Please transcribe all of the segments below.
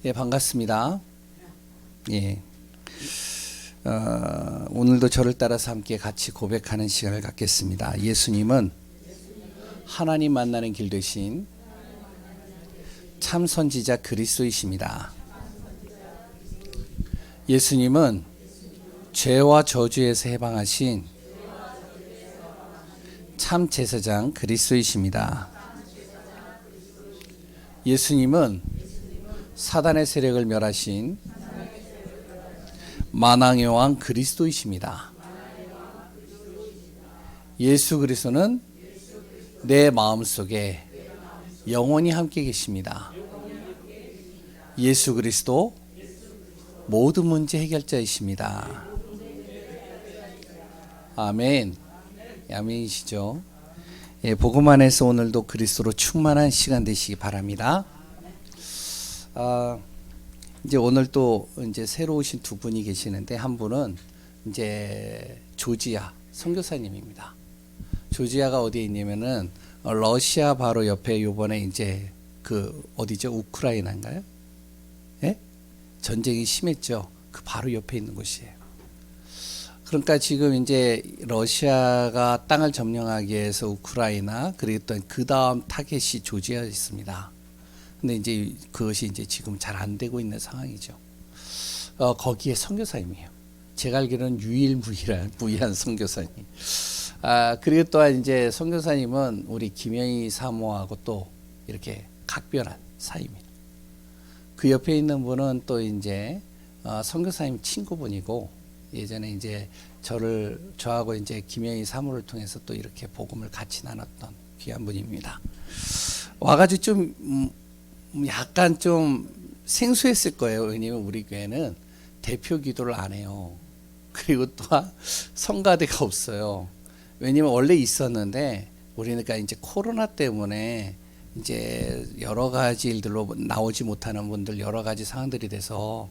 예, 반갑습니다. 예, 오늘도 저를 따라서 함께 같이 고백하는 시간을 갖겠습니다. 예수님은 하나님 만나는 길 되신 참 선지자 그리스도이십니다. 예수님은 죄와 저주에서 해방하신 참 제사장 그리스도이십니다. 예수님은 사단의 세력을 멸하신 만왕의 왕 그리스도이십니다. 예수 그리스도는 내 마음속에 영원히 함께 계십니다. 예수 그리스도 모든 문제 해결자이십니다. 아멘. 아멘이시죠? 예, 복음 안에서 오늘도 그리스도로 충만한 시간 되시기 바랍니다. 이제 오늘 또 이제 새로 오신 두 분이 계시는데, 한 분은 이제 조지아 선교사님입니다. 조지아가 어디에 있냐면은 러시아 바로 옆에 요번에 이제 그 어디죠? 우크라이나인가요? 예? 전쟁이 심했죠. 그 바로 옆에 있는 곳이에요. 그러니까 지금 이제 러시아가 땅을 점령하기 위해서 우크라이나, 그리고 또 그 다음 타겟이 조지아에 있습니다. 근데 이제 그것이 이제 지금 잘 안 되고 있는 상황이죠. 거기에 선교사님이에요. 제가 알기로는 유일무이한 선교사님. 그리고 또한 이제 선교사님은 우리 김영희 사모하고 또 이렇게 각별한 사이입니다. 그 옆에 있는 분은 또 이제 선교사님 친구분이고, 예전에 이제 저하고 이제 김영희 사모를 통해서 또 이렇게 복음을 같이 나눴던 귀한 분입니다. 와가지고 좀 약간 좀 생소했을 거예요. 왜냐면 우리 교회는 대표 기도를 안 해요. 그리고 또한 성가대가 없어요. 왜냐면 원래 있었는데 우리가 이제 코로나 때문에 이제 여러 가지 일들로 나오지 못하는 분들, 여러 가지 상황들이 돼서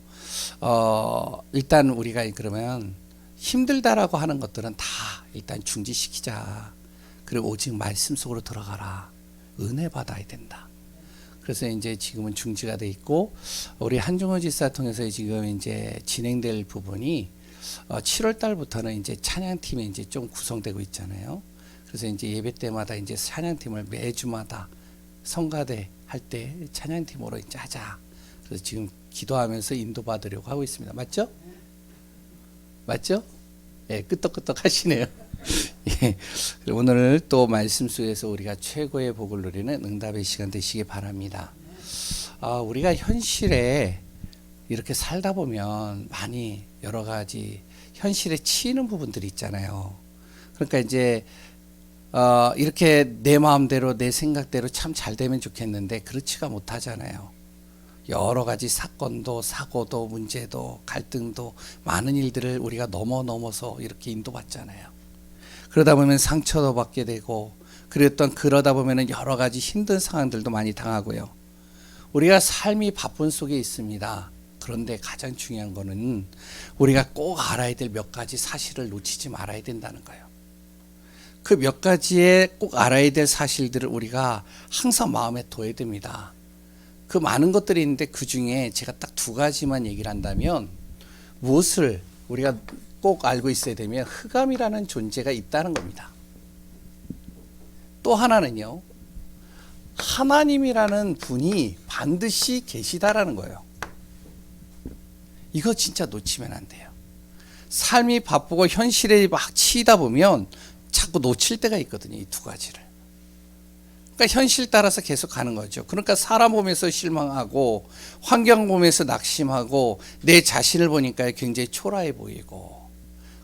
일단 우리가 그러면 힘들다라고 하는 것들은 다 일단 중지시키자. 그리고 오직 말씀 속으로 들어가라. 은혜 받아야 된다. 그래서 이제 지금은 중지가 돼 있고, 우리 한중호 지사 통해서 지금 이제 진행될 부분이 7월 달부터는 이제 찬양팀이 이제 좀 구성되고 있잖아요. 그래서 이제 예배 때마다 이제 찬양팀을 매주마다 성가대 할 때 찬양팀으로 이제 하자. 그래서 지금 기도하면서 인도받으려고 하고 있습니다. 맞죠? 맞죠? 예, 끄떡끄떡 하시네요. 예, 오늘 또 말씀 속에서 우리가 최고의 복을 누리는 응답의 시간 되시기 바랍니다. 우리가 현실에 이렇게 살다 보면 많이 여러 가지 현실에 치이는 부분들이 있잖아요. 그러니까 이제 이렇게 내 마음대로 내 생각대로 참 잘 되면 좋겠는데 그렇지가 못하잖아요. 여러 가지 사건도 사고도 문제도 갈등도 많은 일들을 우리가 넘어서 이렇게 인도받잖아요. 그러다 보면 상처도 받게 되고, 그러다 보면 여러 가지 힘든 상황들도 많이 당하고요. 우리가 삶이 바쁜 속에 있습니다. 그런데 가장 중요한 거는 우리가 꼭 알아야 될 몇 가지 사실을 놓치지 말아야 된다는 거예요. 그 몇 가지의 꼭 알아야 될 사실들을 우리가 항상 마음에 둬야 됩니다. 그 많은 것들이 있는데 그 중에 제가 딱 두 가지만 얘기를 한다면, 무엇을 우리가 꼭 알고 있어야 되면 흑암이라는 존재가 있다는 겁니다. 또 하나는요, 하나님이라는 분이 반드시 계시다라는 거예요. 이거 진짜 놓치면 안 돼요. 삶이 바쁘고 현실에 막 치이다 보면 자꾸 놓칠 때가 있거든요. 이 두 가지를. 그러니까 현실 따라서 계속 가는 거죠. 그러니까 사람 보면서 실망하고, 환경 보면서 낙심하고, 내 자신을 보니까 굉장히 초라해 보이고.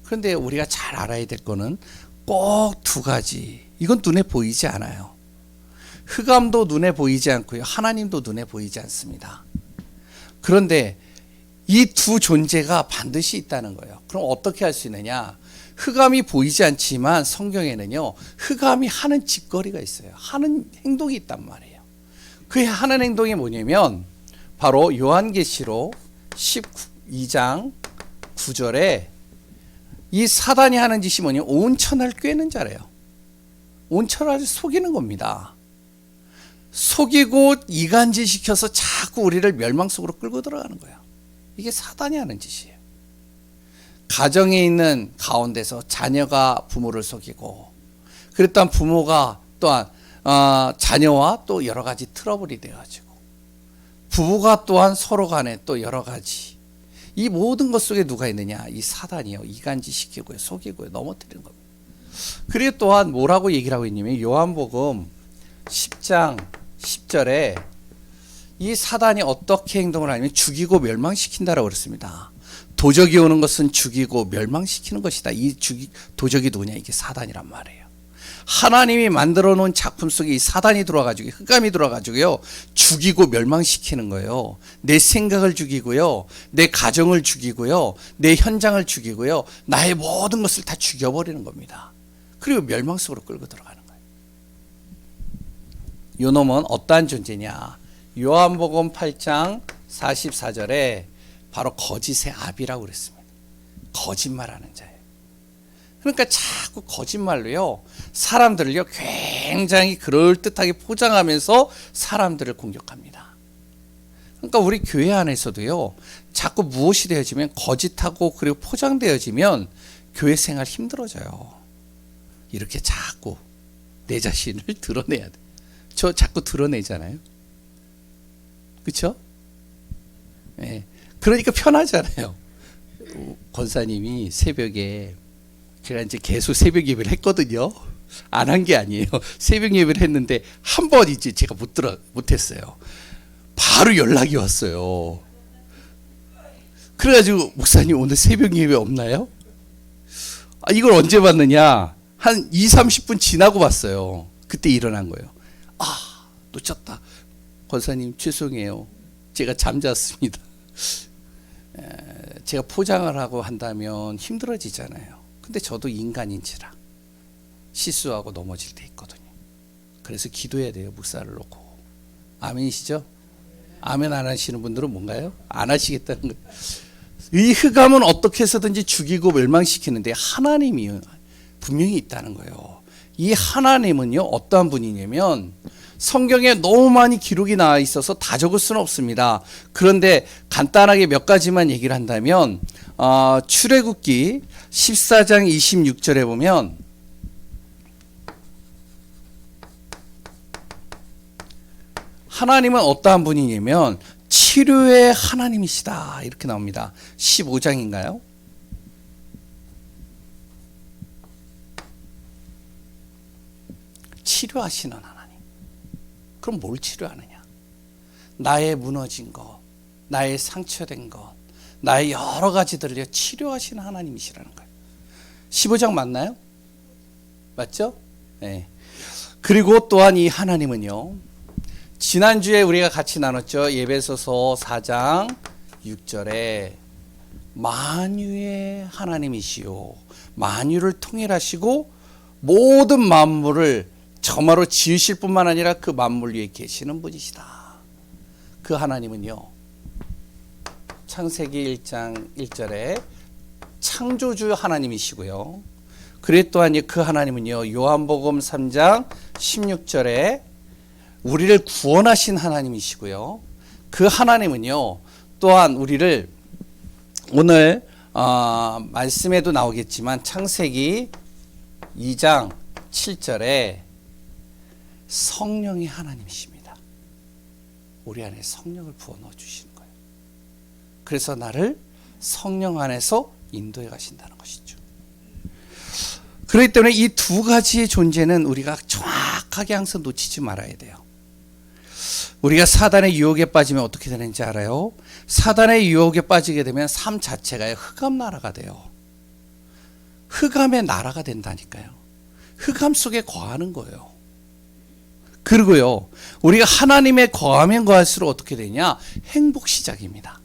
그런데 우리가 잘 알아야 될 거는 꼭 두 가지. 이건 눈에 보이지 않아요. 흑암도 눈에 보이지 않고요. 하나님도 눈에 보이지 않습니다. 그런데 이 두 존재가 반드시 있다는 거예요. 그럼 어떻게 할 수 있느냐? 흑암이 보이지 않지만 성경에는요, 흑암이 하는 짓거리가 있어요. 하는 행동이 있단 말이에요. 그 하는 행동이 뭐냐면 바로 요한계시록 12장 9절에 이 사단이 하는 짓이 뭐냐면 온 천하를 꿰는 자래요. 온 천하를 속이는 겁니다. 속이고 이간질시켜서 자꾸 우리를 멸망 속으로 끌고 들어가는 거예요. 이게 사단이 하는 짓이에요. 가정에 있는 가운데서 자녀가 부모를 속이고, 그랬던 부모가 또한 자녀와 또 여러 가지 트러블이 되어가지고, 부부가 또한 서로 간에 또 여러 가지, 이 모든 것 속에 누가 있느냐? 이 사단이요. 이간질시키고요, 속이고요, 넘어뜨리는 겁니다. 그리고 또한 뭐라고 얘기를 하고 있냐면, 요한복음 10장 10절에 이 사단이 어떻게 행동을 하냐면 죽이고 멸망시킨다라고 그랬습니다. 도적이 오는 것은 죽이고 멸망시키는 것이다. 도적이 누구냐? 이게 사단이란 말이에요. 하나님이 만들어 놓은 작품 속에 이 사단이 들어와가지고, 흑암이 들어와가지고요, 죽이고 멸망시키는 거예요. 내 생각을 죽이고요, 내 가정을 죽이고요, 내 현장을 죽이고요, 나의 모든 것을 다 죽여버리는 겁니다. 그리고 멸망 속으로 끌고 들어가는 거예요. 요 놈은 어떠한 존재냐? 요한복음 8장 44절에 바로 거짓의 아비라고 그랬습니다. 거짓말하는 자예요. 그러니까 자꾸 거짓말로요, 사람들을요 굉장히 그럴듯하게 포장하면서 사람들을 공격합니다. 그러니까 우리 교회 안에서도요, 자꾸 무엇이 되어지면 거짓하고 그리고 포장되어지면 교회 생활 힘들어져요. 이렇게 자꾸 내 자신을 드러내야 돼. 저 자꾸 드러내잖아요. 그렇죠? 네. 그러니까 편하잖아요. 권사님이 새벽에, 제가 이제 계속 새벽 예배를 했거든요. 안 한 게 아니에요. 새벽 예배를 했는데 한 번 이제 제가 못했어요. 바로 연락이 왔어요. 그래가지고 목사님 오늘 새벽 예배 없나요? 이걸 언제 봤느냐? 한 20-30분 지나고 봤어요. 그때 일어난 거예요. 놓쳤다. 권사님 죄송해요. 제가 잠잤습니다. 제가 포장을 하고 한다면 힘들어지잖아요. 근데 저도 인간인지라 실수하고 넘어질 때 있거든요. 그래서 기도해야 돼요. 묵사를 놓고. 아멘이시죠? 아멘 안 하시는 분들은 뭔가요? 안 하시겠다는 거예요. 이 흑암은 어떻게 해서든지 죽이고 멸망시키는데 하나님이 분명히 있다는 거예요. 이 하나님은요, 어떠한 분이냐면, 성경에 너무 많이 기록이 나와 있어서 다 적을 수는 없습니다. 그런데 간단하게 몇 가지만 얘기를 한다면, 출애굽기 14장 26절에 보면 하나님은 어떠한 분이냐면 치료의 하나님이시다, 이렇게 나옵니다. 15장인가요? 치료하시는 하나님. 그럼 뭘 치료하느냐? 나의 무너진 것, 나의 상처된 것, 나의 여러 가지들을 치료하시는 하나님이시라는 거예요. 15장 맞나요? 맞죠? 네. 그리고 또한 이 하나님은요, 지난주에 우리가 같이 나눴죠. 에베소서 4장 6절에 만유의 하나님이시요, 만유를 통일하시고 모든 만물을 점화로 지으실 뿐만 아니라 그 만물 위에 계시는 분이시다. 그 하나님은요, 창세기 1장 1절에 창조주 하나님이시고요. 그리고 또한 그 하나님은요, 요한복음 3장 16절에 우리를 구원하신 하나님이시고요. 그 하나님은요, 또한 우리를 오늘 말씀에도 나오겠지만 창세기 2장 7절에 성령의 하나님이십니다. 우리 안에 성령을 부어넣어 주시는 거예요. 그래서 나를 성령 안에서 인도해 가신다는 것이죠. 그렇기 때문에 이 두 가지의 존재는 우리가 정확하게 항상 놓치지 말아야 돼요. 우리가 사단의 유혹에 빠지면 어떻게 되는지 알아요? 사단의 유혹에 빠지게 되면 삶 자체가 흑암 나라가 돼요. 흑암의 나라가 된다니까요. 흑암 속에 거하는 거예요. 그리고요, 우리가 하나님에 거하면 거할수록 어떻게 되냐? 행복 시작입니다.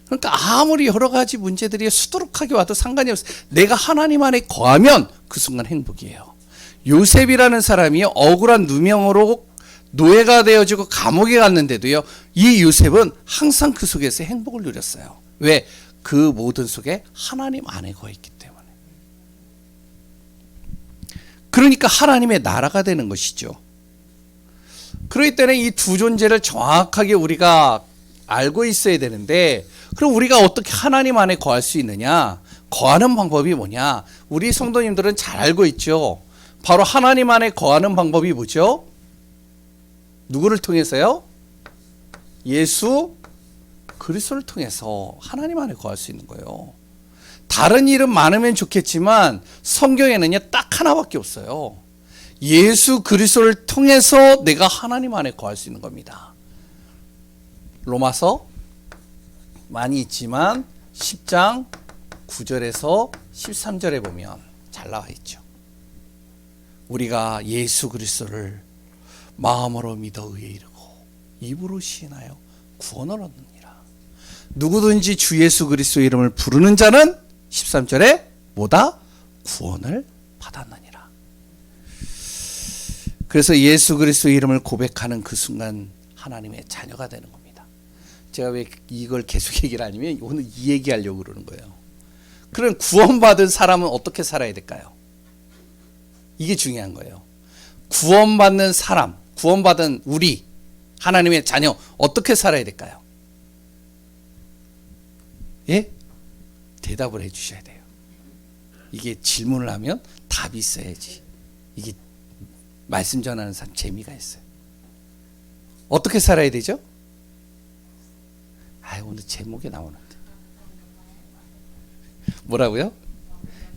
그러니까 아무리 여러 가지 문제들이 수두룩하게 와도 상관이 없어요. 내가 하나님 안에 거하면 그 순간 행복이에요. 요셉이라는 사람이 억울한 누명으로 노예가 되어지고 감옥에 갔는데도요, 이 요셉은 항상 그 속에서 행복을 누렸어요. 왜? 그 모든 속에 하나님 안에 거했기 때문에. 그러니까 하나님의 나라가 되는 것이죠. 그렇기 때문에 이 두 존재를 정확하게 우리가 알고 있어야 되는데, 그럼 우리가 어떻게 하나님 안에 거할 수 있느냐? 거하는 방법이 뭐냐? 우리 성도님들은 잘 알고 있죠. 바로 하나님 안에 거하는 방법이 뭐죠? 누구를 통해서요? 예수 그리스도를 통해서 하나님 안에 거할 수 있는 거예요. 다른 이름 많으면 좋겠지만 성경에는요 딱 하나밖에 없어요. 예수 그리스도를 통해서 내가 하나님 안에 거할 수 있는 겁니다. 로마서 많이 있지만 10장 9절에서 13절에 보면 잘 나와 있죠. 우리가 예수 그리스도를 마음으로 믿어 의에 이르고 입으로 시인하여 구원을 얻느니라. 누구든지 주 예수 그리스도의 이름을 부르는 자는 13절에 뭐다? 구원을 받았느니라. 그래서 예수 그리스도의 이름을 고백하는 그 순간 하나님의 자녀가 되는 겁니다. 제가 왜 이걸 계속 얘기를 하냐면 오늘 이 얘기하려고 그러는 거예요. 그럼 구원받은 사람은 어떻게 살아야 될까요? 이게 중요한 거예요. 구원받는 사람, 구원받은 우리 하나님의 자녀 어떻게 살아야 될까요? 예? 대답을 해 주셔야 돼요. 이게 질문을 하면 답이 있어야지. 이게 말씀 전하는 사람 재미가 있어요. 어떻게 살아야 되죠? 오늘 제목에 나오는데 뭐라고요?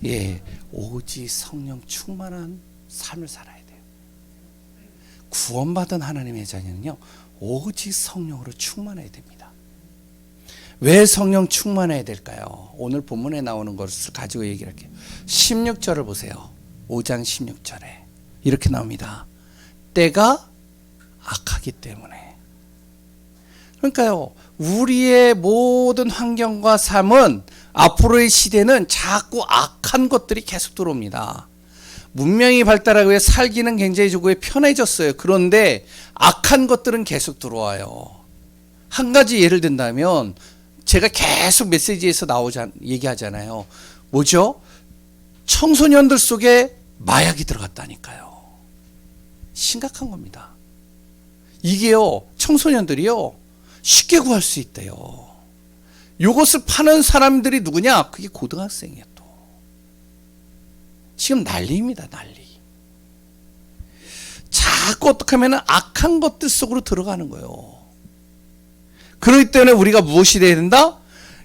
예, 오직 성령 충만한 삶을 살아야 돼요. 구원받은 하나님의 자녀는요 오직 성령으로 충만해야 됩니다. 왜 성령 충만해야 될까요? 오늘 본문에 나오는 것을 가지고 얘기를 할게요. 16절을 보세요. 5장 16절에 이렇게 나옵니다. 때가 악하기 때문에. 그러니까요 우리의 모든 환경과 삶은 앞으로의 시대는 자꾸 악한 것들이 계속 들어옵니다. 문명이 발달하고 살기는 굉장히 좋고 편해졌어요. 그런데 악한 것들은 계속 들어와요. 한 가지 예를 든다면 제가 계속 메시지에서 얘기하잖아요. 뭐죠? 청소년들 속에 마약이 들어갔다니까요. 심각한 겁니다. 이게요 청소년들이요 쉽게 구할 수 있대요. 요것을 파는 사람들이 누구냐? 그게 고등학생이에요. 또 지금 난리입니다. 난리. 자꾸 어떻게 하면 악한 것들 속으로 들어가는 거예요. 그렇기 때문에 우리가 무엇이 돼야 된다?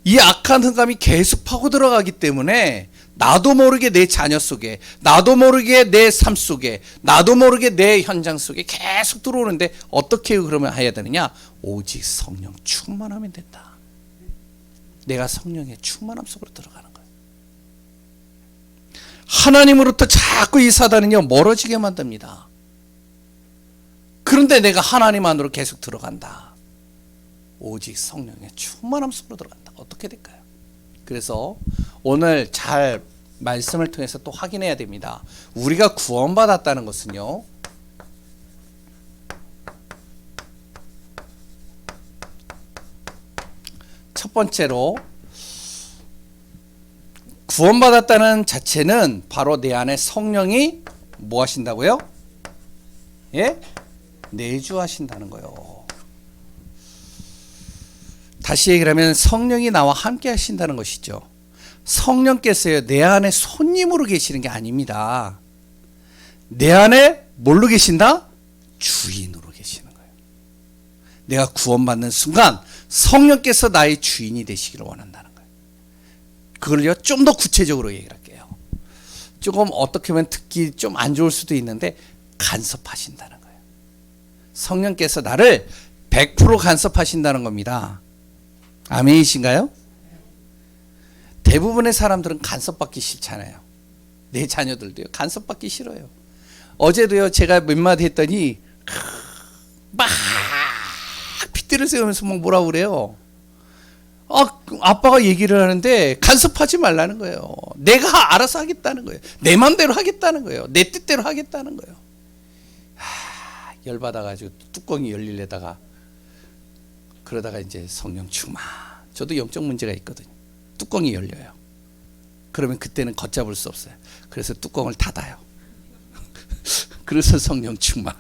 이 악한 흑암이 계속 파고 들어가기 때문에 나도 모르게 내 자녀 속에, 나도 모르게 내 삶 속에, 나도 모르게 내 현장 속에 계속 들어오는데 어떻게 그러면 해야 되느냐? 오직 성령 충만하면 된다. 내가 성령의 충만함 속으로 들어가는 거예요. 하나님으로부터 자꾸 이 사단은요 멀어지게 만듭니다. 그런데 내가 하나님 안으로 계속 들어간다. 오직 성령의 충만함 속으로 들어간다. 어떻게 될까요? 그래서 오늘 잘 말씀을 통해서 또 확인해야 됩니다. 우리가 구원받았다는 것은요 첫 번째로 구원받았다는 자체는 바로 내 안에 성령이 뭐 하신다고요? 예? 내주하신다는 거예요. 다시 얘기를 하면 성령이 나와 함께 하신다는 것이죠. 성령께서요 내 안에 손님으로 계시는 게 아닙니다. 내 안에 뭘로 계신다? 주인으로 계시는 거예요. 내가 구원받는 순간 성령께서 나의 주인이 되시기를 원한다는 거예요. 그걸요 좀 더 구체적으로 얘기를 할게요. 조금 어떻게 보면 듣기 좀 안 좋을 수도 있는데 간섭하신다는 거예요. 성령께서 나를 100% 간섭하신다는 겁니다. 아멘이신가요? 대부분의 사람들은 간섭받기 싫잖아요. 내 자녀들도요 간섭받기 싫어요. 어제도요 제가 몇 마디 했더니 막 핏대를 세우면서 막 뭐라고 그래요. 아빠가 얘기를 하는데 간섭하지 말라는 거예요. 내가 알아서 하겠다는 거예요. 내 맘대로 하겠다는 거예요. 내 뜻대로 하겠다는 거예요. 열받아가지고 뚜껑이 열리려다가 그러다가 이제 성령 충만. 저도 영적 문제가 있거든요. 뚜껑이 열려요. 그러면 그때는 걷잡을 수 없어요. 그래서 뚜껑을 닫아요. 그래서 성령 충만.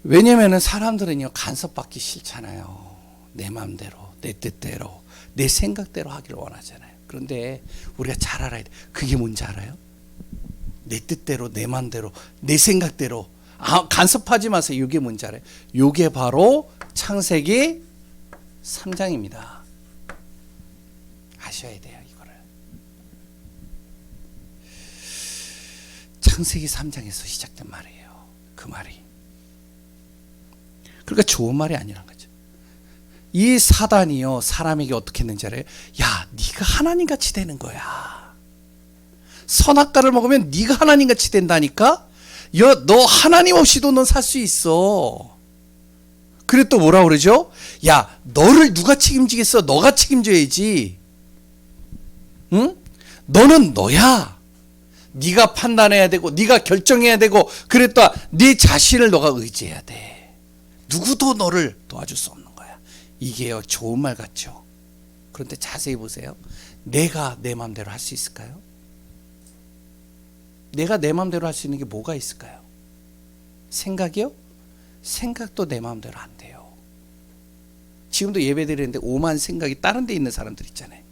왜냐면은 사람들은요, 간섭받기 싫잖아요. 내 마음대로, 내 뜻대로, 내 생각대로 하기를 원하잖아요. 그런데 우리가 잘 알아야 돼. 그게 뭔지 알아요? 내 뜻대로, 내 마음대로, 내 생각대로. 간섭하지 마세요. 이게 뭔지 알아요? 이게 바로 창세기 3장입니다. 아셔야 돼요, 이거를. 창세기 3장에서 시작된 말이에요. 그 말이. 그러니까 좋은 말이 아니란 거죠. 이 사단이요, 사람에게 어떻게 했는지 알아요? 야, 네가 하나님같이 되는 거야. 선악과를 먹으면 네가 하나님같이 된다니까? 야, 너 하나님 없이도 넌 살 수 있어. 그래 또 뭐라 그러죠? 야, 너를 누가 책임지겠어? 너가 책임져야지. 응? 너는 너야. 네가 판단해야 되고 네가 결정해야 되고 그랬다. 네 자신을 너가 의지해야 돼. 누구도 너를 도와줄 수 없는 거야. 이게요, 좋은 말 같죠? 그런데 자세히 보세요. 내가 내 마음대로 할 수 있을까요? 내가 내 마음대로 할 수 있는 게 뭐가 있을까요? 생각이요? 생각도 내 마음대로 안 돼요. 지금도 예배 드리는데 오만 생각이 다른 데 있는 사람들 있잖아요.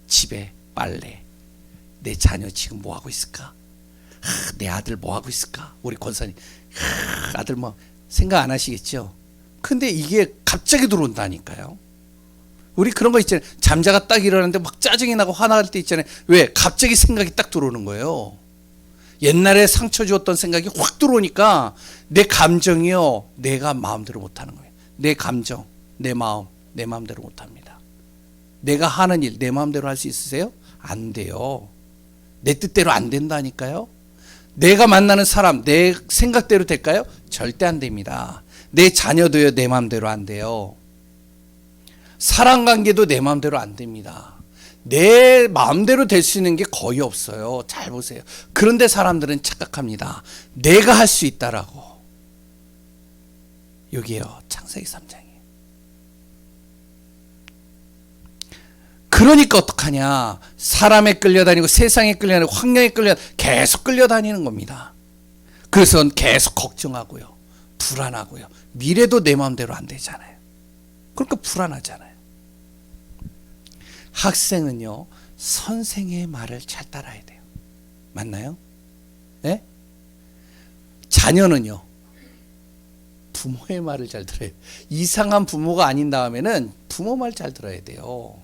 집에 빨래, 내 자녀 지금 뭐 하고 있을까? 내 아들 뭐 하고 있을까? 우리 권사님, 아들 뭐 생각 안 하시겠죠? 근데 이게 갑자기 들어온다니까요. 우리 그런 거 있잖아요. 잠자가 딱 일어났는데 막 짜증이 나고 화날 때 있잖아요. 왜? 갑자기 생각이 딱 들어오는 거예요. 옛날에 상처 주었던 생각이 확 들어오니까 내 감정이요, 내가 마음대로 못하는 거예요. 내 감정, 내 마음, 내 마음대로 못합니다. 내가 하는 일, 내 마음대로 할 수 있으세요? 안 돼요. 내 뜻대로 안 된다니까요. 내가 만나는 사람, 내 생각대로 될까요? 절대 안 됩니다. 내 자녀도요, 내 마음대로 안 돼요. 사랑관계도 내 마음대로 안 됩니다. 내 마음대로 될 수 있는 게 거의 없어요. 잘 보세요. 그런데 사람들은 착각합니다. 내가 할 수 있다라고. 여기요, 창세기 3장이에요. 그러니까 어떡하냐. 사람에 끌려다니고 세상에 끌려다니고 환경에 계속 끌려다니는 겁니다. 그래서 계속 걱정하고요, 불안하고요, 미래도 내 마음대로 안 되잖아요. 그러니까 불안하잖아요. 학생은요, 선생의 말을 잘 따라야 돼요. 맞나요? 네? 자녀는요, 부모의 말을 잘 들어야 돼요. 이상한 부모가 아닌 다음에는 부모 말 잘 들어야 돼요.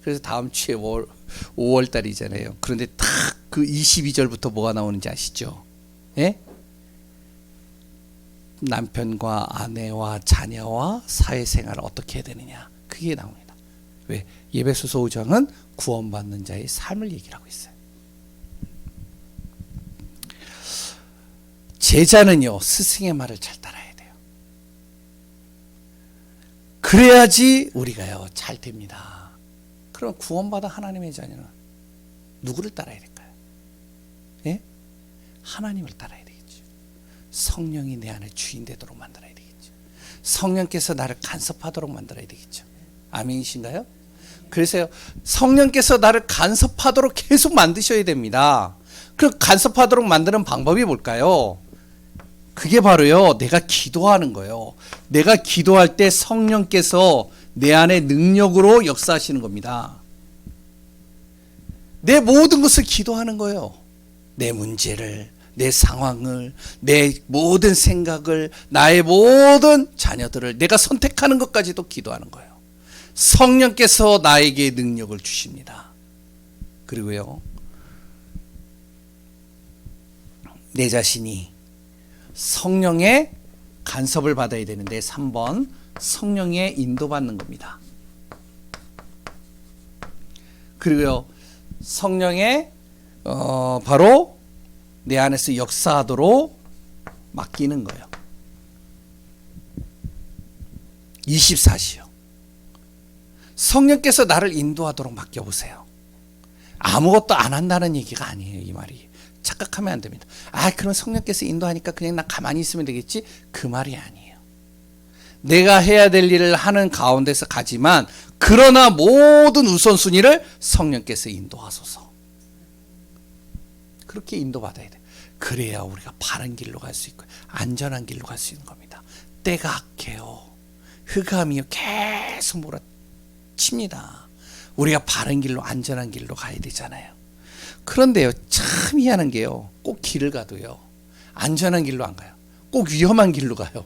그래서 다음 주에 5월 달이잖아요. 그런데 딱 그 22절부터 뭐가 나오는지 아시죠? 예? 남편과 아내와 자녀와 사회생활을 어떻게 해야 되느냐, 그게 나옵니다. 왜? 에베소서 5장은 구원받는 자의 삶을 얘기를 하고 있어요. 제자는요, 스승의 말을 잘 따라야 돼요. 그래야지 우리가요, 잘 됩니다. 그럼 구원받아 하나님의 자녀는 누구를 따라야 될까요? 예? 하나님을 따라야 되겠죠. 성령이 내 안에 주인 되도록 만들어야 되겠죠. 성령께서 나를 간섭하도록 만들어야 되겠죠. 아멘이신가요? 그래서요, 성령께서 나를 간섭하도록 계속 만드셔야 됩니다. 그 간섭하도록 만드는 방법이 뭘까요? 그게 바로요, 내가 기도하는 거예요. 내가 기도할 때 성령께서 내 안에 능력으로 역사하시는 겁니다. 내 모든 것을 기도하는 거예요. 내 문제를, 내 상황을, 내 모든 생각을, 나의 모든 자녀들을, 내가 선택하는 것까지도 기도하는 거예요. 성령께서 나에게 능력을 주십니다. 그리고요, 내 자신이 성령의 간섭을 받아야 되는데 3번, 성령의 인도받는 겁니다. 그리고요, 성령의 바로 내 안에서 역사하도록 맡기는 거예요. 24시요. 성령께서 나를 인도하도록 맡겨보세요. 아무것도 안 한다는 얘기가 아니에요, 이 말이. 착각하면 안 됩니다. 그럼 성령께서 인도하니까 그냥 나 가만히 있으면 되겠지? 그 말이 아니에요. 내가 해야 될 일을 하는 가운데서 가지만, 그러나 모든 우선순위를 성령께서 인도하소서. 그렇게 인도받아야 돼. 그래야 우리가 바른 길로 갈 수 있고 안전한 길로 갈 수 있는 겁니다. 때가 악해요. 흑암이 계속 몰아칩니다. 우리가 바른 길로 안전한 길로 가야 되잖아요. 그런데요, 참 희한한 게요, 꼭 길을 가도요 안전한 길로 안 가요. 꼭 위험한 길로 가요.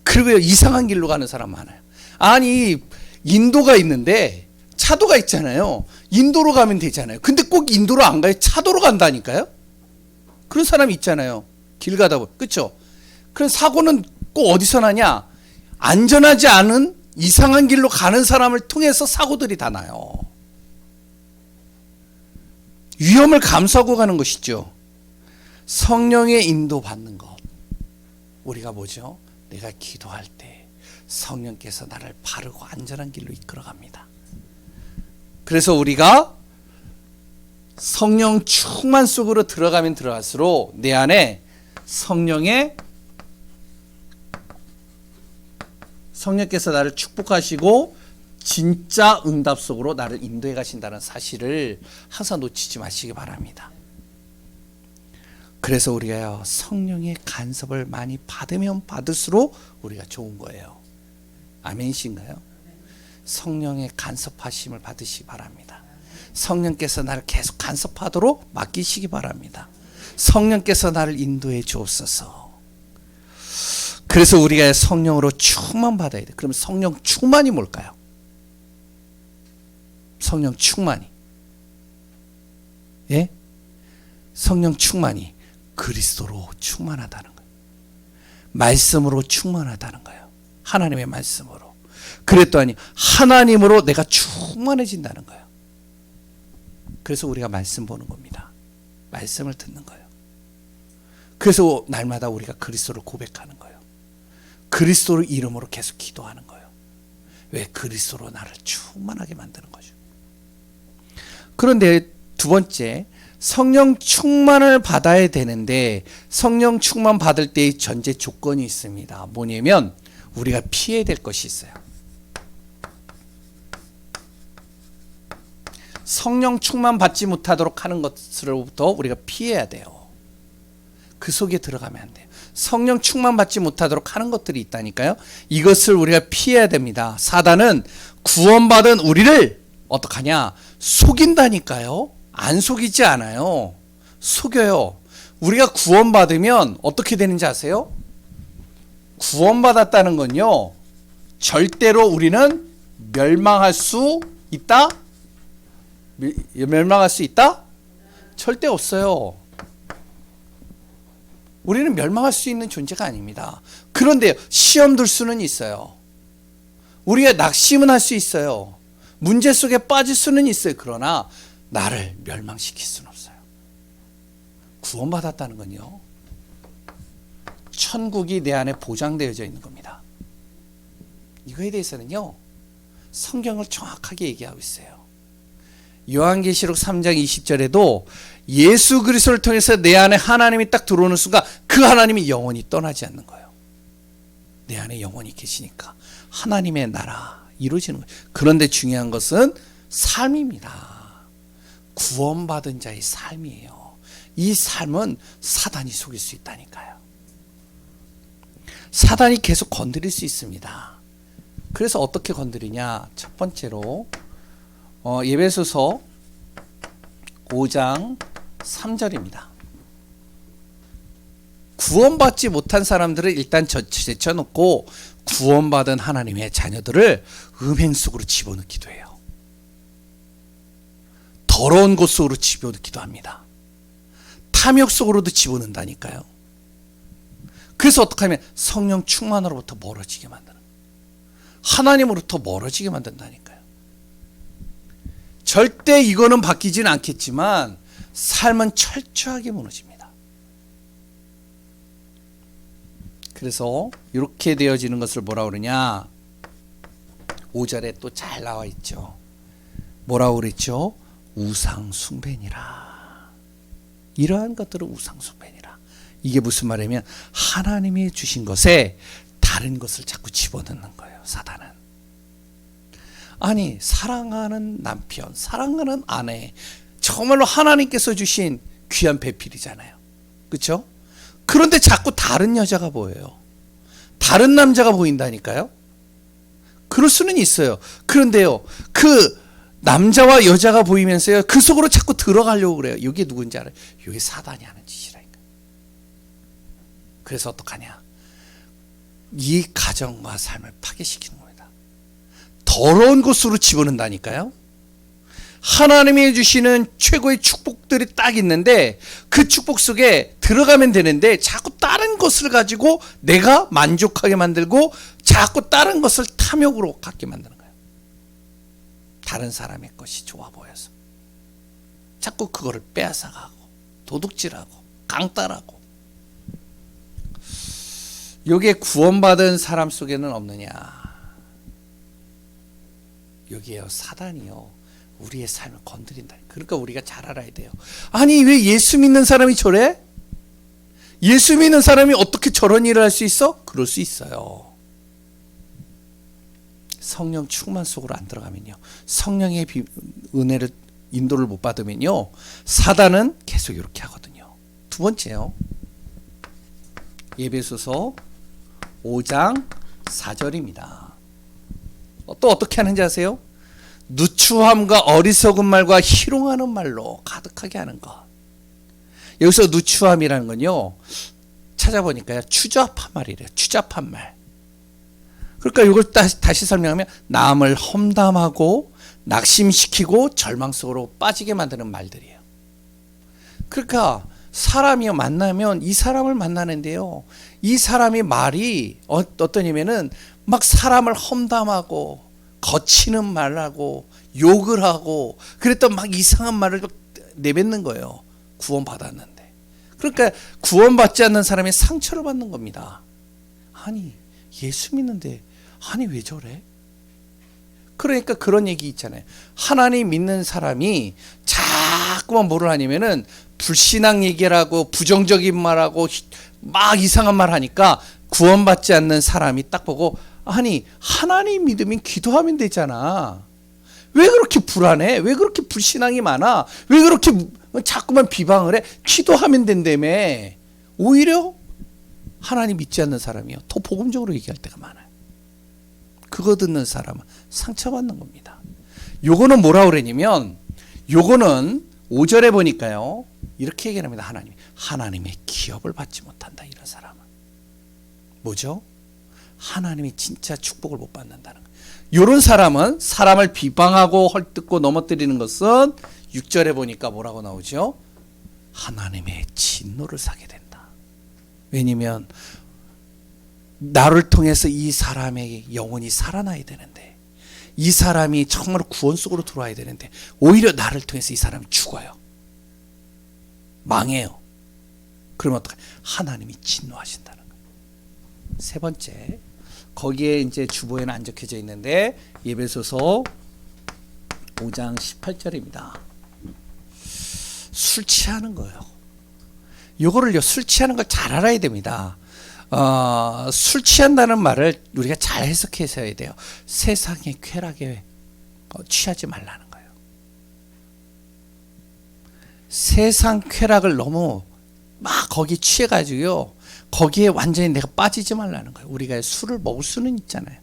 그리고 이상한 길로 가는 사람 많아요. 아니, 인도가 있는데 차도가 있잖아요. 인도로 가면 되잖아요. 근데 꼭 인도로 안 가요. 차도로 간다니까요. 그런 사람이 있잖아요. 길 가다 보면. 그렇죠? 그런 사고는 꼭 어디서 나냐? 안전하지 않은 이상한 길로 가는 사람을 통해서 사고들이 다 나요. 위험을 감수하고 가는 것이죠. 성령의 인도 받는 것. 우리가 뭐죠? 내가 기도할 때 성령께서 나를 바르고 안전한 길로 이끌어 갑니다. 그래서 우리가 성령 충만 속으로 들어가면 들어갈수록 내 안에 성령께서 나를 축복하시고 진짜 응답 속으로 나를 인도해 가신다는 사실을 항상 놓치지 마시기 바랍니다. 그래서 우리가 성령의 간섭을 많이 받으면 받을수록 우리가 좋은 거예요. 아멘이신가요? 성령의 간섭하심을 받으시기 바랍니다. 성령께서 나를 계속 간섭하도록 맡기시기 바랍니다. 성령께서 나를 인도해 주옵소서. 그래서 우리가 성령으로 충만 받아야 돼. 그럼 성령 충만이 뭘까요? 성령 충만이, 예? 성령 충만이 그리스도로 충만하다는 거예요. 말씀으로 충만하다는 거예요. 하나님의 말씀으로. 그랬더니 하나님으로 내가 충만해진다는 거예요. 그래서 우리가 말씀 보는 겁니다. 말씀을 듣는 거예요. 그래서 날마다 우리가 그리스도를 고백하는 거예요. 그리스도를 이름으로 계속 기도하는 거예요. 왜? 그리스도로 나를 충만하게 만드는 거죠. 그런데 두 번째, 성령 충만을 받아야 되는데 성령 충만 받을 때의 전제 조건이 있습니다. 뭐냐면 우리가 피해야 될 것이 있어요. 성령 충만 받지 못하도록 하는 것으로부터 우리가 피해야 돼요. 그 속에 들어가면 안 돼요. 성령 충만 받지 못하도록 하는 것들이 있다니까요. 이것을 우리가 피해야 됩니다. 사단은 구원받은 우리를 어떡하냐? 속인다니까요. 안 속이지 않아요. 속여요. 우리가 구원받으면 어떻게 되는지 아세요? 구원받았다는 건요, 절대로 우리는 멸망할 수 있다? 멸망할 수 있다? 절대 없어요. 우리는 멸망할 수 있는 존재가 아닙니다. 그런데 시험 들 수는 있어요. 우리가 낙심은 할 수 있어요. 문제 속에 빠질 수는 있어요. 그러나 나를 멸망시킬 수는 없어요. 구원받았다는 건요, 천국이 내 안에 보장되어져 있는 겁니다. 이거에 대해서는요, 성경을 정확하게 얘기하고 있어요. 요한계시록 3장 20절에도 예수 그리스도를 통해서 내 안에 하나님이 딱 들어오는 순간 그 하나님이 영원히 떠나지 않는 거예요. 내 안에 영원히 계시니까 하나님의 나라 이루어지는 거예요. 그런데 중요한 것은 삶입니다. 구원받은 자의 삶이에요. 이 삶은 사단이 속일 수 있다니까요. 사단이 계속 건드릴 수 있습니다. 그래서 어떻게 건드리냐? 첫 번째로 에베소서 5장 3절입니다. 구원받지 못한 사람들을 일단 제쳐놓고 구원받은 하나님의 자녀들을 음행 속으로 집어넣기도 해요. 더러운 곳 속으로 집어넣기도 합니다. 탐욕 속으로도 집어넣는다니까요. 그래서 어떻게 하면 성령 충만으로부터 멀어지게 만드는 거예요. 하나님으로부터 멀어지게 만든다니까요. 절대 이거는 바뀌지는 않겠지만 삶은 철저하게 무너집니다. 그래서 이렇게 되어지는 것을 뭐라고 그러냐? 5절에 또 잘 나와 있죠. 뭐라고 그랬죠? 우상숭배니라. 이러한 것들은 우상숭배니라. 이게 무슨 말이냐면 하나님이 주신 것에 다른 것을 자꾸 집어넣는 거예요, 사단은. 아니, 사랑하는 남편, 사랑하는 아내, 정말로 하나님께서 주신 귀한 배필이잖아요. 그렇죠? 그런데 자꾸 다른 여자가 보여요. 다른 남자가 보인다니까요. 그럴 수는 있어요. 그런데요, 그 남자와 여자가 보이면서요, 그 속으로 자꾸 들어가려고 그래요. 이게 누군지 알아요? 이게 사단이 하는 짓이라니까. 그래서 어떡하냐? 이 가정과 삶을 파괴시키는 겁니다. 더러운 곳으로 집어넣는다니까요. 하나님이 주시는 최고의 축복들이 딱 있는데 그 축복 속에 들어가면 되는데 자꾸 다른 것을 가지고 내가 만족하게 만들고 자꾸 다른 것을 탐욕으로 갖게 만드는 거예요. 다른 사람의 것이 좋아 보여서 자꾸 그거를 빼앗아가고 도둑질하고 강탈하고. 여기에 구원받은 사람 속에는 없느냐? 여기에요, 사단이요, 우리의 삶을 건드린다. 그러니까 우리가 잘 알아야 돼요. 아니, 왜 예수 믿는 사람이 저래? 예수 믿는 사람이 어떻게 저런 일을 할 수 있어? 그럴 수 있어요. 성령 충만 속으로 안 들어가면요, 성령의 은혜를, 인도를 못 받으면요, 사단은 계속 이렇게 하거든요. 두 번째요, 에베소서 5장 4절입니다. 또 어떻게 하는지 아세요? 누추함과 어리석은 말과 희롱하는 말로 가득하게 하는 것. 여기서 누추함이라는 건요, 찾아보니까요, 추잡한 말이래요. 추잡한 말. 그러니까 이걸 다시 설명하면 남을 험담하고 낙심시키고 절망 속으로 빠지게 만드는 말들이에요. 그러니까 사람이 만나면 이 사람을 만나는데요, 이 사람이 말이 어떠냐면은 막 사람을 험담하고 거치는 말하고 욕을 하고 그랬던 막 이상한 말을 내뱉는 거예요. 구원받았는데. 그러니까 구원받지 않는 사람이 상처를 받는 겁니다. 아니, 예수 믿는데 아니 왜 저래? 그러니까 그런 얘기 있잖아요. 하나님 믿는 사람이 자꾸만 뭐를 하냐면은 불신앙 얘기를 하고 부정적인 말하고 막 이상한 말 하니까 구원받지 않는 사람이 딱 보고, 아니, 하나님 믿으면 기도하면 되잖아. 왜 그렇게 불안해? 왜 그렇게 불신앙이 많아? 왜 그렇게 자꾸만 비방을 해? 기도하면 된다며. 오히려 하나님 믿지 않는 사람이요, 더 복음적으로 얘기할 때가 많아요. 그거 듣는 사람은 상처받는 겁니다. 요거는 뭐라 그러냐면, 요거는 5절에 보니까요, 이렇게 얘기합니다. 하나님의 기업을 받지 못한다, 이런 사람은. 뭐죠? 하나님이 진짜 축복을 못 받는다는 거예요. 이런 사람은 사람을 비방하고 헐뜯고 넘어뜨리는 것은 6절에 보니까 뭐라고 나오죠? 하나님의 진노를 사게 된다. 왜냐면 나를 통해서 이 사람의 영혼이 살아나야 되는데, 이 사람이 정말 구원 속으로 들어와야 되는데 오히려 나를 통해서 이 사람이 죽어요. 망해요. 그러면 어떡해? 하나님이 진노하신다는 거예요. 세 번째, 거기에 이제 주보에는 안 적혀져 있는데 에베소서 5장 18절입니다. 술 취하는 거예요. 요거를요, 술 취하는 걸 잘 알아야 됩니다. 술 취한다는 말을 우리가 잘 해석해서 해야 돼요. 세상의 쾌락에 취하지 말라는 거예요. 세상 쾌락을 너무 막 거기 취해가지고요, 거기에 완전히 내가 빠지지 말라는 거예요. 우리가 술을 먹을 수는 있잖아요.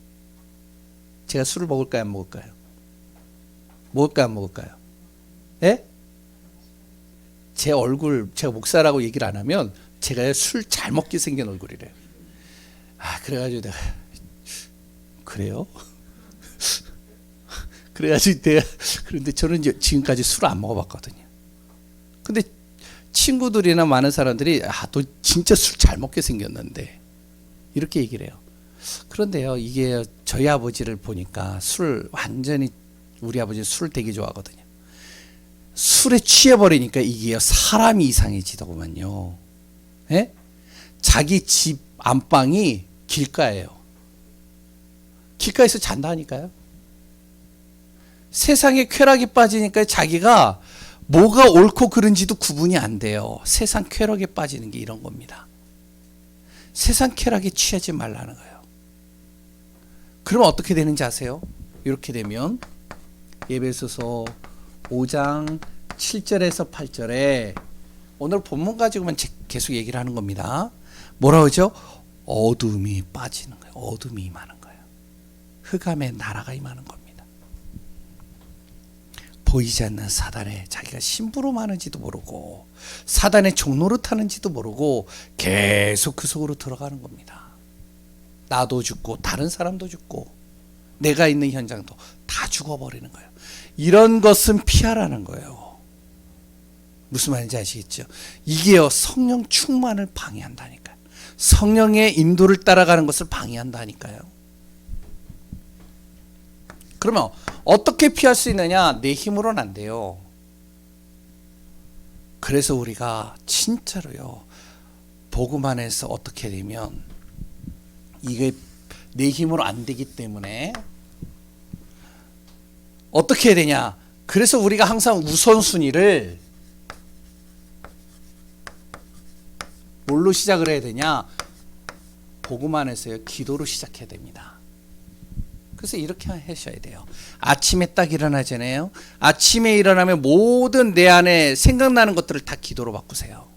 제가 술을 먹을까요, 안 먹을까요? 먹을까요, 안 먹을까요? 예? 제 얼굴, 제가 목사라고 얘기를 안 하면 제가 술 잘 먹게 생긴 얼굴이래요. 그래가지고 내가, 그래요? 그래가지고 내가, 그런데 저는 이제 지금까지 술을 안 먹어봤거든요. 근데 친구들이나 많은 사람들이, 너 진짜 술 잘 먹게 생겼는데, 이렇게 얘기를 해요. 그런데요, 이게 저희 아버지를 보니까 술 완전히, 우리 아버지는 술 되게 좋아하거든요. 술에 취해버리니까 이게요, 사람이 이상해지더구만요. 예? 자기 집 안방이 길가예요. 길가에서 잔다니까요. 세상에 쾌락이 빠지니까 자기가 뭐가 옳고 그른지도 구분이 안 돼요. 세상 쾌락에 빠지는 게 이런 겁니다. 세상 쾌락에 취하지 말라는 거예요. 그러면 어떻게 되는지 아세요? 이렇게 되면 에베소서 5장 7절에서 8절에 오늘 본문 가지고만 계속 얘기를 하는 겁니다. 뭐라 그러죠? 어둠이 빠지는 거예요. 어둠이 임하는 거예요. 흑암의 나라가 임하는 겁니다. 보이지 않는 사단에 자기가 심부름 하는지도 모르고 사단의 종로를 타는지도 모르고 계속 그 속으로 들어가는 겁니다. 나도 죽고 다른 사람도 죽고 내가 있는 현장도 다 죽어버리는 거예요. 이런 것은 피하라는 거예요. 무슨 말인지 아시겠죠? 이게요, 성령 충만을 방해한다니까요. 성령의 인도를 따라가는 것을 방해한다니까요. 그러면 어떻게 피할 수 있느냐? 내 힘으로는 안 돼요. 그래서 우리가 진짜로요, 복음 안에서 어떻게 되면 이게 내 힘으로 안 되기 때문에 어떻게 해야 되냐? 그래서 우리가 항상 우선순위를 뭘로 시작을 해야 되냐? 복음 안에서요, 기도로 시작해야 됩니다. 그래서 이렇게 하셔야 돼요. 아침에 딱 일어나잖아요. 아침에 일어나면 모든 내 안에 생각나는 것들을 다 기도로 바꾸세요.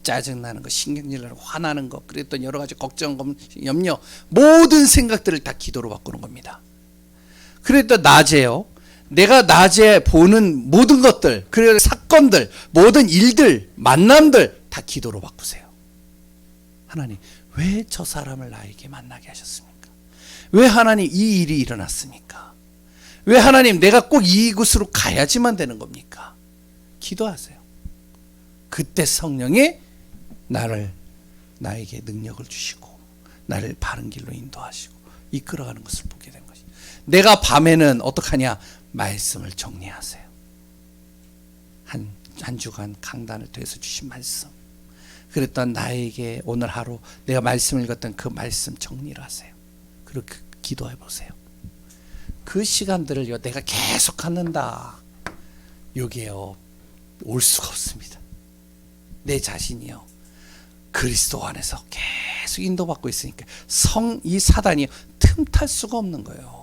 짜증나는 거, 신경질 나는 거, 화나는 거, 그랬던 여러 가지 걱정, 염려, 모든 생각들을 다 기도로 바꾸는 겁니다. 그래도 낮에요, 내가 낮에 보는 모든 것들, 그리고 사건들, 모든 일들, 만남들 다 기도로 바꾸세요. 하나님, 왜 저 사람을 나에게 만나게 하셨습니까? 왜 하나님 이 일이 일어났습니까? 왜 하나님 내가 꼭 이곳으로 가야지만 되는 겁니까? 기도하세요. 그때 성령이 나에게 능력을 주시고 나를 바른 길로 인도하시고 이끌어가는 것을 보게 된 것이. 내가 밤에는 어떡하냐? 말씀을 정리하세요. 한 주간 강단을 통해서 주신 말씀, 그랬던 나에게 오늘 하루 내가 말씀을 읽었던 그 말씀 정리를 하세요. 그리고 기도해 보세요. 그 시간들을요, 내가 계속 갖는다, 여기에요 올 수가 없습니다. 내 자신이요, 그리스도 안에서 계속 인도받고 있으니까 이 사단이 틈탈 수가 없는 거예요.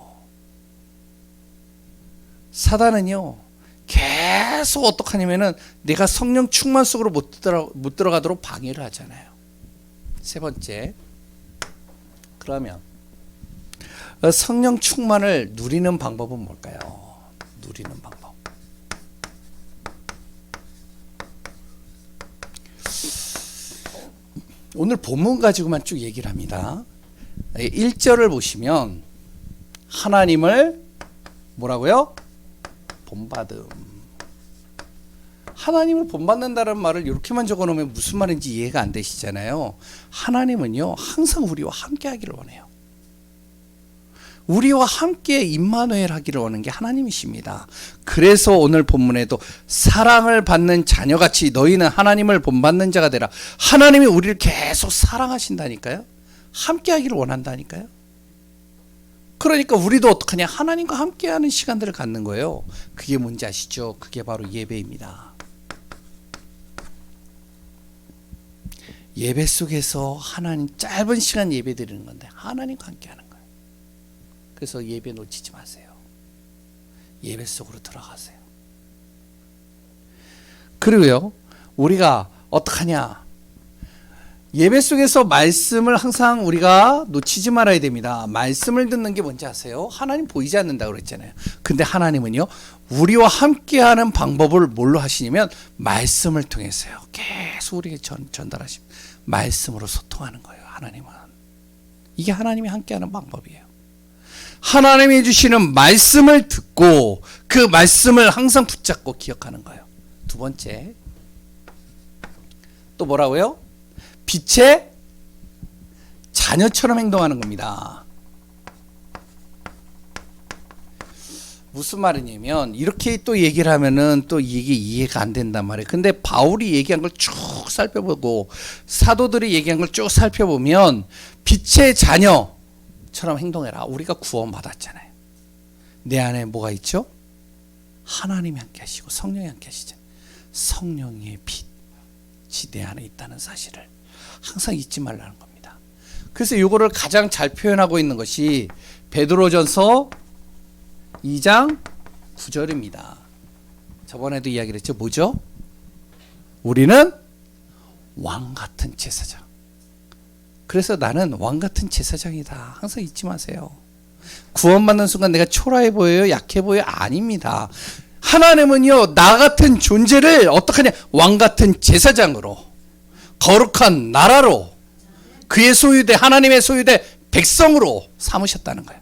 사단은요, 계속 어떡하냐면은 내가 성령 충만 속으로 못 들어가도록 방해를 하잖아요. 세 번째, 그러면 성령 충만을 누리는 방법은 뭘까요? 누리는 방법. 오늘 본문 가지고만 쭉 얘기를 합니다. 1절을 보시면 하나님을 뭐라고요? 본받음. 하나님을 본받는다는 말을 이렇게만 적어놓으면 무슨 말인지 이해가 안 되시잖아요. 하나님은요, 항상 우리와 함께 하기를 원해요. 우리와 함께 임마누엘 하기를 원하는 게 하나님이십니다. 그래서 오늘 본문에도 사랑을 받는 자녀같이 너희는 하나님을 본받는 자가 되라. 하나님이 우리를 계속 사랑하신다니까요. 함께 하기를 원한다니까요. 그러니까 우리도 어떡하냐? 하나님과 함께하는 시간들을 갖는 거예요. 그게 뭔지 아시죠? 그게 바로 예배입니다. 예배 속에서 하나님 짧은 시간 예배 드리는 건데 하나님과 함께하는 거예요. 그래서 예배 놓치지 마세요. 예배 속으로 들어가세요. 그리고요, 우리가 어떡하냐? 예배 속에서 말씀을 항상 우리가 놓치지 말아야 됩니다. 말씀을 듣는 게 뭔지 아세요? 하나님 보이지 않는다고 그랬잖아요. 근데 하나님은요, 우리와 함께하는 방법을 뭘로 하시냐면 말씀을 통해서요, 계속 우리에게 전달하십니다. 말씀으로 소통하는 거예요. 하나님은 이게 하나님이 함께하는 방법이에요. 하나님이 주시는 말씀을 듣고 그 말씀을 항상 붙잡고 기억하는 거예요. 두 번째, 또 뭐라고요? 빛의 자녀처럼 행동하는 겁니다. 무슨 말이냐면 이렇게 또 얘기를 하면은 또 이게 이해가 안 된단 말이에요. 근데 바울이 얘기한 걸 쭉 살펴보고 사도들이 얘기한 걸 쭉 살펴보면 빛의 자녀처럼 행동해라. 우리가 구원받았잖아요. 내 안에 뭐가 있죠? 하나님이 함께 하시고 성령이 함께 하시잖아요. 성령의 빛이 내 안에 있다는 사실을 항상 잊지 말라는 겁니다. 그래서 이거를 가장 잘 표현하고 있는 것이 베드로전서 2장 9절입니다. 저번에도 이야기를 했죠. 뭐죠? 우리는 왕 같은 제사장. 그래서 나는 왕 같은 제사장이다. 항상 잊지 마세요. 구원받는 순간 내가 초라해 보여요? 약해 보여요? 아닙니다. 하나님은요, 나 같은 존재를 어떡하냐? 왕 같은 제사장으로, 거룩한 나라로, 그의 소유대, 하나님의 소유대 백성으로 삼으셨다는 거예요.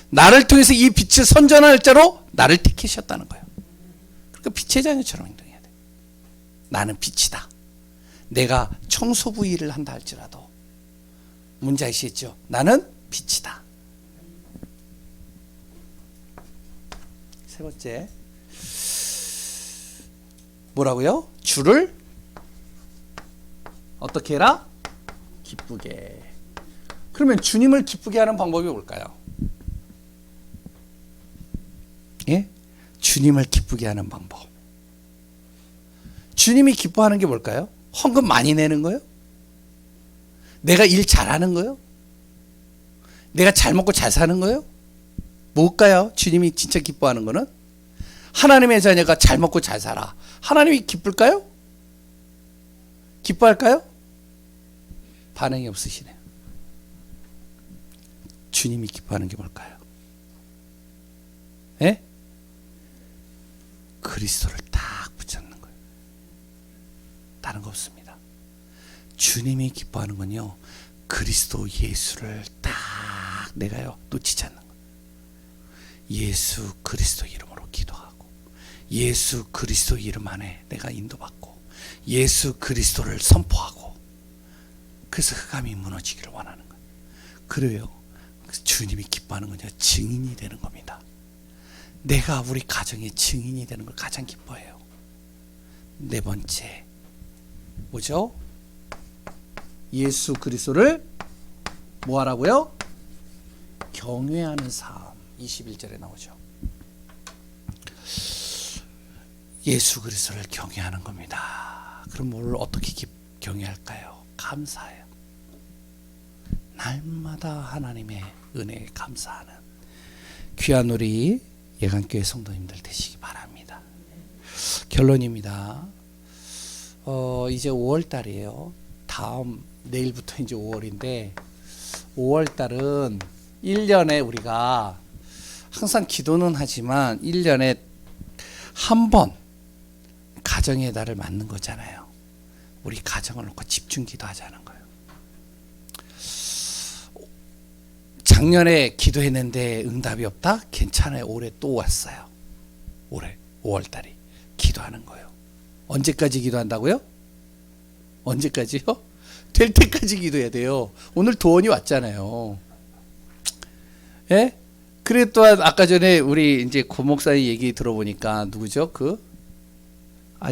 나를 통해서 이 빛을 선전할 자로 나를 택하셨다는 거예요. 그러니까 빛의 자녀처럼 행동해야 돼. 나는 빛이다. 내가 청소부 일을 한다 할지라도 문제 아시겠죠? 나는 빛이다. 세 번째, 뭐라고요? 주를 어떻게 해라? 기쁘게. 그러면 주님을 기쁘게 하는 방법이 뭘까요? 예? 주님을 기쁘게 하는 방법. 주님이 기뻐하는 게 뭘까요? 헌금 많이 내는 거요? 내가 일 잘하는 거요? 내가 잘 먹고 잘 사는 거요? 뭘까요? 주님이 진짜 기뻐하는 거는? 하나님의 자녀가 잘 먹고 잘 살아. 하나님이 기쁠까요? 기뻐할까요? 반응이 없으시네요. 주님이 기뻐하는 게 뭘까요? 예? 그리스도를 딱 붙잡는 거예요. 다른 거 없습니다. 주님이 기뻐하는 건요, 그리스도 예수를 딱 내가요 놓치지 않는 거예요. 예수 그리스도 이름으로 기도하고, 예수 그리스도 이름 안에 내가 인도받고, 예수 그리스도를 선포하고, 그래서 흑암이 무너지기를 원하는 거예요. 그래요. 주님이 기뻐하는 건요, 증인이 되는 겁니다. 내가 우리 가정의 증인이 되는 걸 가장 기뻐해요. 네 번째, 뭐죠? 예수 그리스도를 뭐 하라고요? 경외하는 삶. 21절에 나오죠. 예수 그리스도를 경외하는 겁니다. 그럼 뭘 어떻게 경외할까요? 감사해요. 날마다 하나님의 은혜에 감사하는 귀한 우리 예강교회 성도님들 되시기 바랍니다. 결론입니다. 이제 5월달이에요. 다음 내일부터 이제 5월인데 5월달은 1년에 우리가 항상 기도는 하지만 1년에 한 번 가정의 달을 맞는 거잖아요. 우리 가정을 놓고 집중 기도하자는 거예요. 작년에 기도했는데 응답이 없다? 괜찮아요. 올해 또 왔어요. 올해 5월달이 기도하는 거예요. 언제까지 기도한다고요? 언제까지요? 될 때까지 기도해야 돼요. 오늘 도원이 왔잖아요. 예? 그래 또한 아까 전에 우리 이제 고 목사님 얘기 들어보니까 누구죠?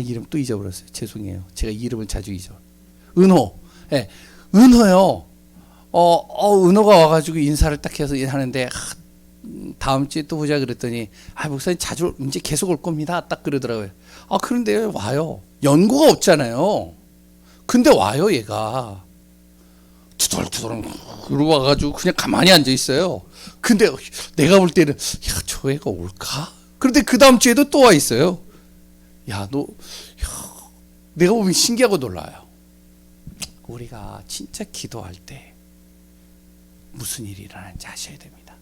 이름 또 잊어버렸어요. 죄송해요. 제가 이름을 자주 잊어. 은호. 예. 은호요. 은호가 와가지고 인사를 딱 해서 하는데, 다음 주에 또 보자 그랬더니, 목사님 자주, 이제 계속 올 겁니다. 딱 그러더라고요. 그런데 와요. 연고가 없잖아요. 근데 와요, 얘가. 투덜투덜 그러고 와가지고 그냥 가만히 앉아 있어요. 근데 내가 볼 때는, 저 애가 올까? 그런데 그 다음 주에도 또 와 있어요. 내가 보면 신기하고 놀라요. 우리가 진짜 기도할 때 무슨 일이 일어나는지 아셔야 됩니다.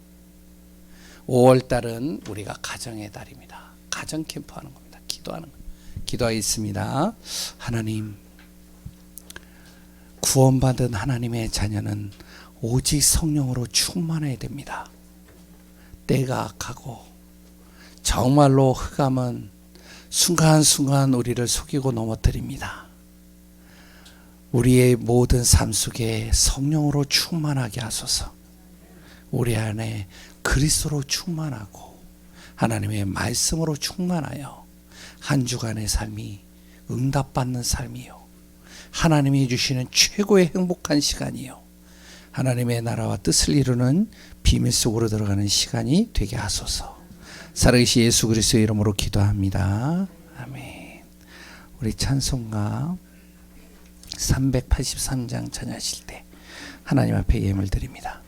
5월달은 우리가 가정의 달입니다. 가정 캠프 하는 겁니다. 기도하는 겁니다. 기도하겠습니다. 하나님, 구원받은 하나님의 자녀는 오직 성령으로 충만해야 됩니다. 때가 악하고 정말로 흑암은 순간순간 우리를 속이고 넘어뜨립니다. 우리의 모든 삶 속에 성령으로 충만하게 하소서. 우리 안에 그리스도로 충만하고 하나님의 말씀으로 충만하여 한 주간의 삶이 응답받는 삶이요, 하나님이 주시는 최고의 행복한 시간이요, 하나님의 나라와 뜻을 이루는 비밀 속으로 들어가는 시간이 되게 하소서. 살아계신 예수 그리스도의 이름으로 기도합니다. 아멘. 우리 찬송가 383장 찬양하실 때 하나님 앞에 예물 드립니다.